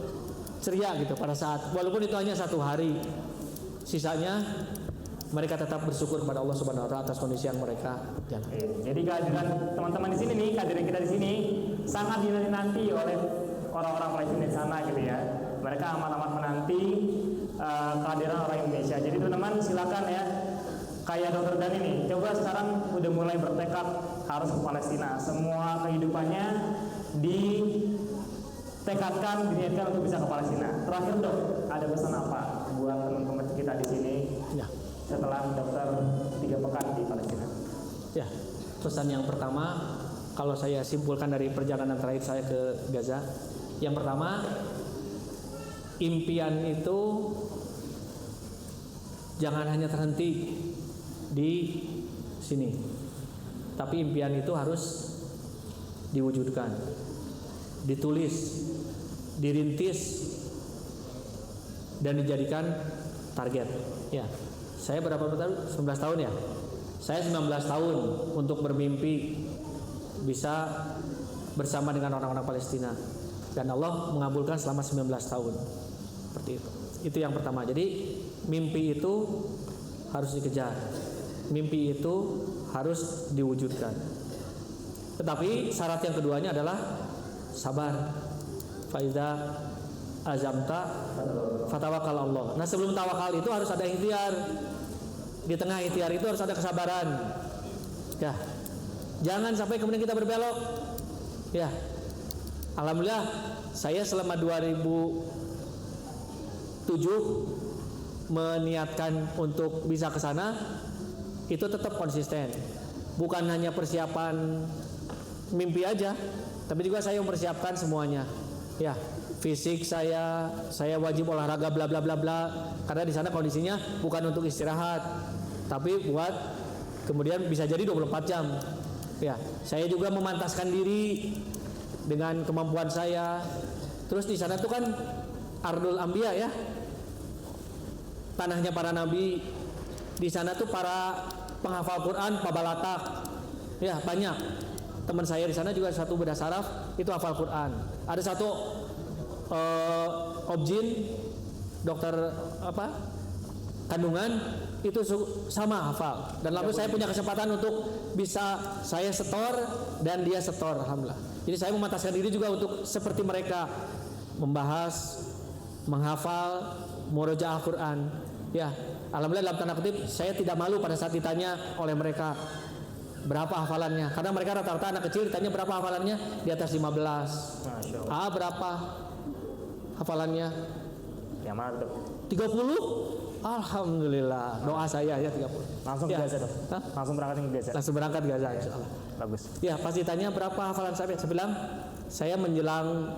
ceria gitu pada saat, walaupun itu hanya 1 hari. Sisanya mereka tetap bersyukur kepada Allah Subhanahu wa taala atas kondisi yang mereka jalan. Jadi kehadiran teman-teman di sini nih, kehadiran kita di sini sangat dinanti oleh orang-orang Palestina di sana gitu ya. Mereka amat-amat menanti kehadiran orang Indonesia. Jadi teman-teman silakan ya, kayak Dr. Dan ini, coba sekarang udah mulai bertekad harus ke Palestina. Semua kehidupannya ditekadkan, diniatkan untuk bisa ke Palestina. Terakhir Dok, ada pesan apa buat teman-teman kita di sini? Ya. Setelah dokter 3 pekan di Palestina. Ya, pesan yang pertama kalau saya simpulkan dari perjalanan terakhir saya ke Gaza, yang pertama, impian itu jangan hanya terhenti di sini, tapi impian itu harus diwujudkan, ditulis, dirintis, dan dijadikan target. Ya. Saya berapa tahun? 19 tahun ya. Saya 19 tahun untuk bermimpi bisa bersama dengan orang-orang Palestina, dan Allah mengabulkan selama 19 tahun. Seperti itu. Itu yang pertama. Jadi mimpi itu harus dikejar. Mimpi itu harus diwujudkan. Tetapi syarat yang keduanya adalah sabar. Faiza azamta fatawakkal Allah. Nah, sebelum tawakal itu harus ada ikhtiar. Di tengah ikhtiar itu harus ada kesabaran. Ya. Jangan sampai kemudian kita berbelok. Ya. Alhamdulillah saya selama 2007 meniatkan untuk bisa ke sana, itu tetap konsisten. Bukan hanya persiapan mimpi aja, tapi juga saya mempersiapkan semuanya. Ya, fisik saya wajib olahraga bla bla bla bla, karena di sana kondisinya bukan untuk istirahat, tapi buat kemudian bisa jadi 24 jam. Ya, saya juga memantaskan diri dengan kemampuan saya. Terus di sana tuh kan Ardul Anbiya ya, tanahnya para nabi. Di sana tuh para penghafal Quran, pabalatak, ya banyak. Teman saya di sana juga satu beda saraf itu hafal Quran. Ada satu objin dokter kandungan itu sama hafal. Dan lalu saya punya kesempatan untuk bisa saya setor dan dia setor, alhamdulillah. Jadi saya memantaskan diri juga untuk seperti mereka membahas, menghafal, murojaah Quran. Ya, alhamdulillah dalam tanda kutip saya tidak malu pada saat ditanya oleh mereka berapa hafalannya, karena mereka rata-rata anak kecil ditanya berapa hafalannya, di atas 15. Berapa hafalannya? Yang mana tuh? 30? Alhamdulillah, doa saya ya 30. Langsung ke Gaza dong. Langsung berangkat ke Gaza. Langsung berangkat ke Gaza insyaallah. Bagus. Ya, pasti tanya berapa hafalan saya bilang saya menjelang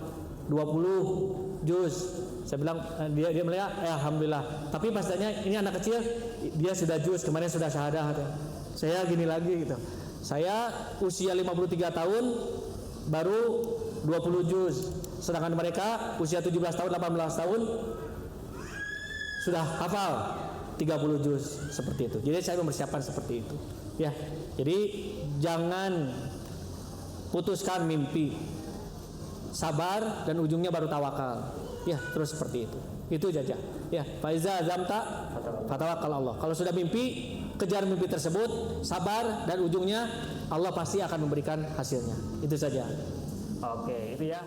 20 juz. Saya bilang dia melihat alhamdulillah. Tapi pas tanya ini anak kecil, dia sudah juz, kemarin sudah syahadah. Saya gini lagi gitu. Saya usia 53 tahun baru 20 juz. Sedangkan mereka usia 17 tahun, 18 tahun sudah hafal 30 juz seperti itu. Jadi saya mempersiapkan seperti itu. Ya. Jadi jangan putuskan mimpi. Sabar dan ujungnya baru tawakal. Ya, terus seperti itu. Itu saja. Ya, faiza azamta fatawakkal Allah. Kalau sudah mimpi, kejar mimpi tersebut, sabar dan ujungnya Allah pasti akan memberikan hasilnya. Itu saja. Oke, itu ya.